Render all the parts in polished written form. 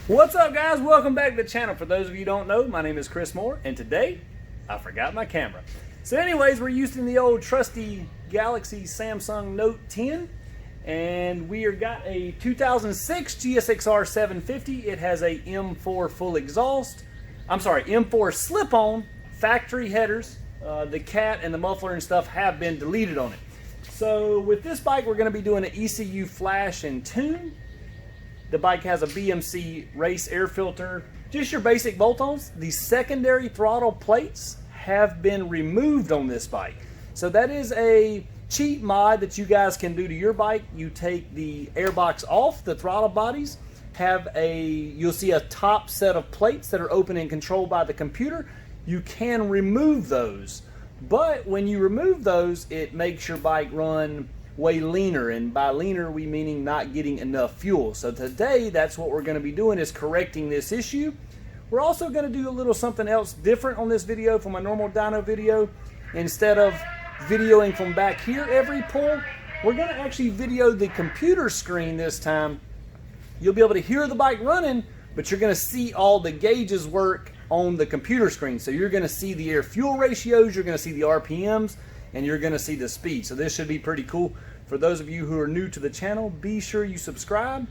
What's up, guys? Welcome back to the channel. For those of you who don't know, my name is Chris Moore, and today I forgot my camera. So anyways, we're using the old trusty Galaxy Samsung Note 10, and we got a 2006 GSXR 750. It has a M4 full exhaust. I'm sorry, M4 slip-on factory headers. The cat and the muffler and stuff have been deleted on it. So with this bike, we're going to be doing an ECU Flash and tune. The bike has a BMC race air filter, just your basic bolt-ons. The secondary throttle plates have been removed on this bike. So that is a cheap mod that you guys can do to your bike. You take the airbox off, the throttle bodies, you'll see a top set of plates that are open and controlled by the computer. You can remove those, but when you remove those, it makes your bike run way leaner, and by leaner we meaning not getting enough fuel. So today that's what we're going to be doing, is correcting this issue. We're also going to do a little something else different on this video from my normal dyno video. Instead of videoing from back here every pull, we're going to actually video the computer screen this time. You'll be able to hear the bike running, but you're going to see all the gauges work on the computer screen. So you're going to see the air fuel ratios, you're going to see the RPMs, and you're going to see the speed. So this should be pretty cool. For those of you who are new to the channel, be sure you subscribe.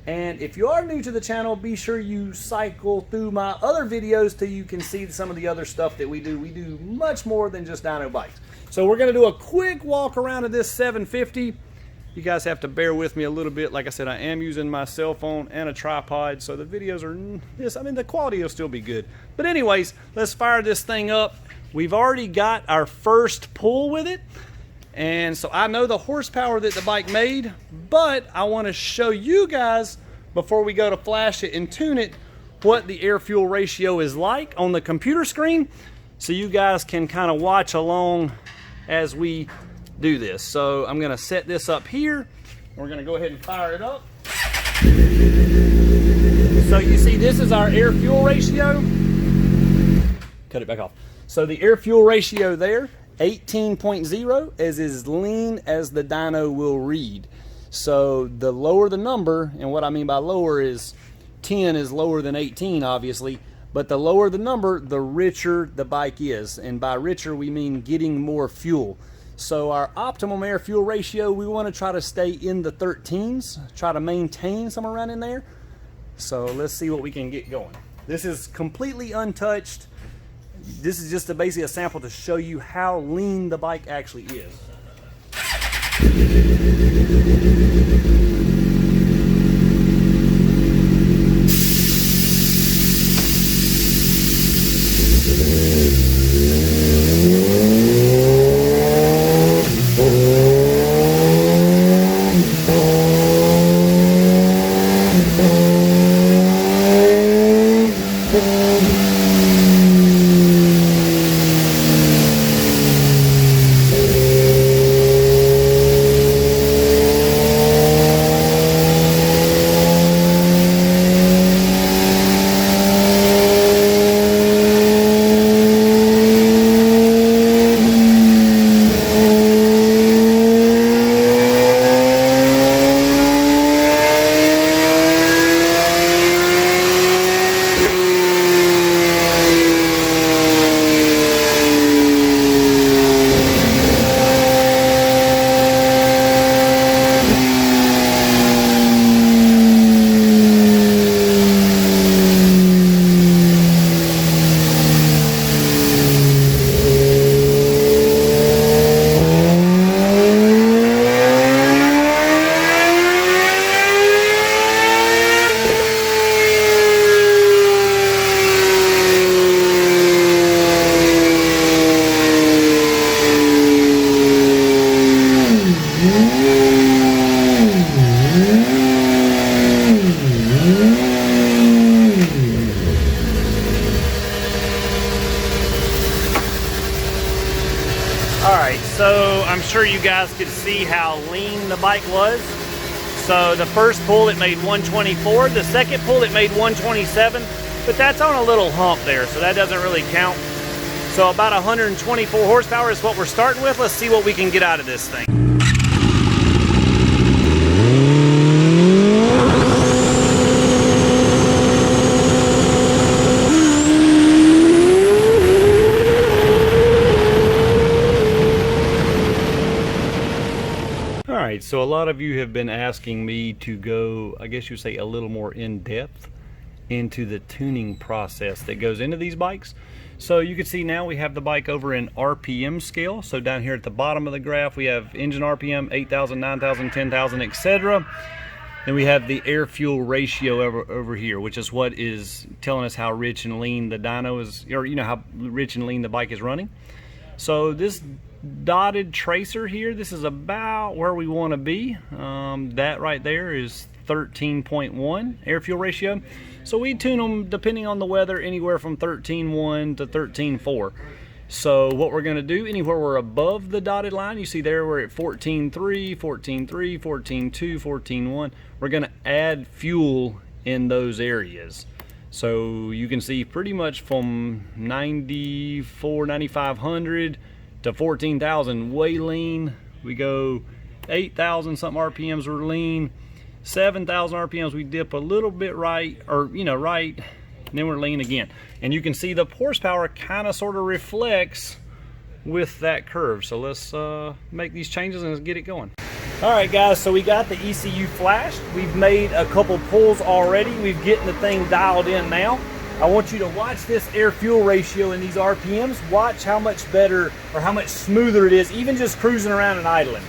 And if you are new to the channel, be sure you cycle through my other videos till you can see some of the other stuff that we do. We do much more than just dyno bikes. So we're going to do a quick walk around of this 750. You guys have to bear with me a little bit. Like I said, I am using my cell phone and a tripod, so the videos are, I mean, the quality will still be good. But anyways, let's fire this thing up. We've already got our first pull with it. And so I know the horsepower that the bike made, but I want to show you guys, before we go to flash it and tune it, what the air fuel ratio is like on the computer screen, so you guys can kind of watch along as we do this. So I'm going to set this up here. We're going to go ahead and fire it up. So you see, this is our air fuel ratio. Cut it back off. So the air fuel ratio there, 18.0, is as lean as the dyno will read. So the lower the number, and what I mean by lower is 10 is lower than 18 obviously, but the lower the number, the richer the bike is. And by richer we mean getting more fuel. So our optimum air fuel ratio, we want to try to stay in the 13s, try to maintain somewhere around in there. So let's see what we can get going. This is completely untouched. This is just basically a sample to show you how lean the bike actually is. Alright, so I'm sure you guys could see how lean the bike was. So the first pull it made 124, the second pull it made 127, but that's on a little hump there, so that doesn't really count. So about 124 horsepower is what we're starting with. Let's see what we can get out of this thing. So a lot of you have been asking me to go, I guess you would say, a little more in depth into the tuning process that goes into these bikes. So you can see now we have the bike over in RPM scale. So down here at the bottom of the graph, we have engine RPM, 8,000, 9,000, 10,000, etc. Then we have the air-fuel ratio over here, which is what is telling us how rich and lean the dyno is, or you know, how rich and lean the bike is running. So this dotted tracer here, this is about where we want to be. That right there is 13.1 air-fuel ratio. So we tune them, depending on the weather, anywhere from 13.1 to 13.4. So what we're going to do, anywhere we're above the dotted line, you see there we're at 14.3, 14.3, 14.2, 14.1. We're going to add fuel in those areas. So you can see pretty much from 94, 9,500 to 14,000 way lean. We go 8,000 something RPMs we're lean. 7,000 RPMs we dip a little bit right, or you know, right, and then we're lean again. And you can see the horsepower kind of sort of reflects with that curve. So let's make these changes and let's get it going. All right guys, so we got the ECU Flashed. We've made a couple pulls already. We've getting the thing dialed in now. I want you to watch this air-fuel ratio in these RPMs. Watch how much better or how much smoother it is, even just cruising around and idling.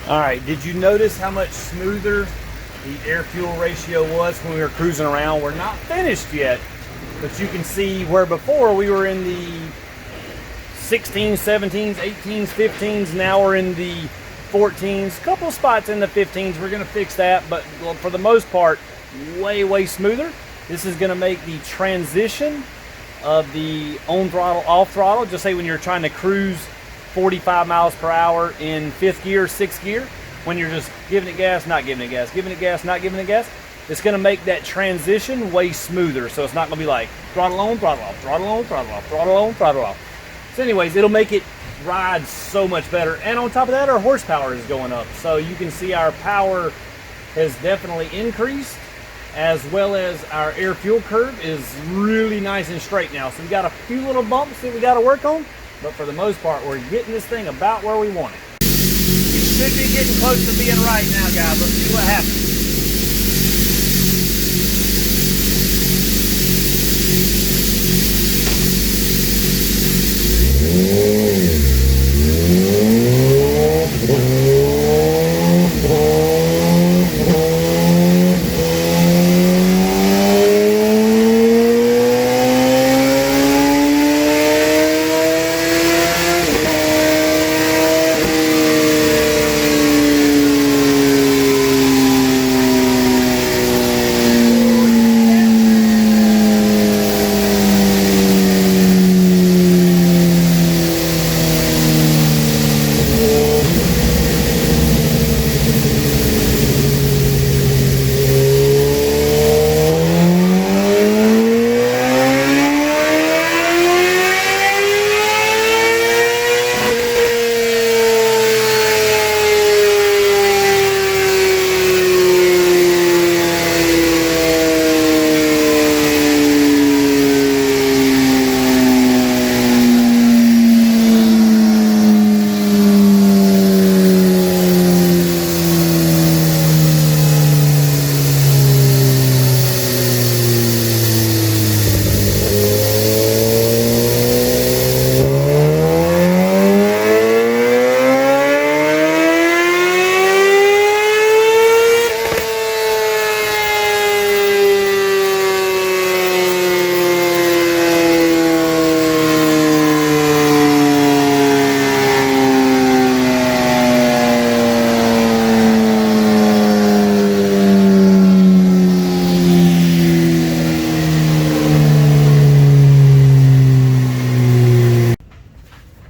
Alright, did you notice how much smoother the air-fuel ratio was when we were cruising around? We're not finished yet, but you can see where before we were in the 16s, 17s, 18s, 15s, now we're in the 14s, couple spots in the 15s. We're going to fix that, but for the most part, way smoother. This is going to make the transition of the on throttle, off throttle, just say when you're trying to cruise 45 miles per hour in 5th gear, 6th gear, when you're just giving it gas, not giving it gas, giving it gas, not giving it gas, it's going to make that transition way smoother. So it's not going to be like throttle on, throttle off, throttle on, throttle off, throttle on, throttle off. So anyways, it'll make it ride so much better. And on top of that, our horsepower is going up. So you can see our power has definitely increased, as well as our air-fuel curve is really nice and straight now. So we got a few little bumps that we got to work on, but for the most part, we're getting this thing about where we want it. We should be getting close to being right now, guys. Let's see what happens.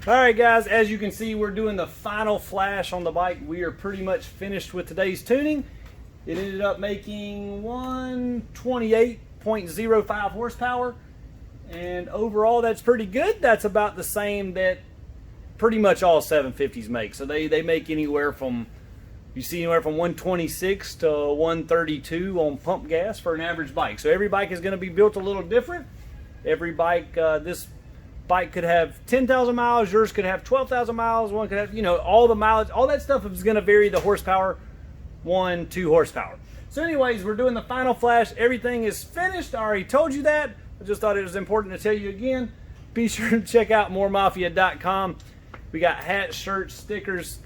All right, guys, as you can see, we're doing the final flash on the bike. We are pretty much finished with today's tuning. It ended up making 128.05 horsepower, and overall that's pretty good. That's about the same that pretty much all 750s make. So they make anywhere from, you see anywhere from 126 to 132 on pump gas for an average bike. So every bike is going to be built a little different. Every bike, this bike could have 10,000 miles, yours could have 12,000 miles, one could have, you know, all the mileage, all that stuff is going to vary the horsepower, 1-2 horsepower. So anyways, we're doing the final flash. Everything is finished. I already told you that. I just thought it was important to tell you again. Be sure to check out moremafia.com. We got hats, shirts, stickers,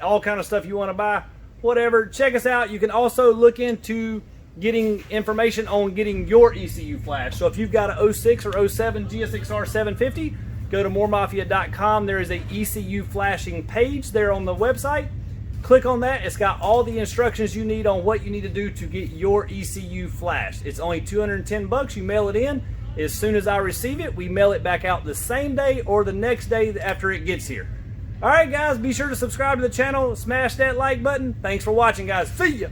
all kind of stuff you want to buy, whatever. Check us out. You can also look into getting information on getting your ECU flash. So if you've got an 06 or 07 GSXR 750, go to moremafia.com. There is a ECU flashing page there on the website. Click on that. It's got all the instructions you need on what you need to do to get your ECU flashed. It's only 210 bucks. You mail it in. As soon as I receive it, we mail it back out the same day or the next day after it gets here. All right, guys, be sure to subscribe to the channel. Smash that like button. Thanks for watching, guys. See ya.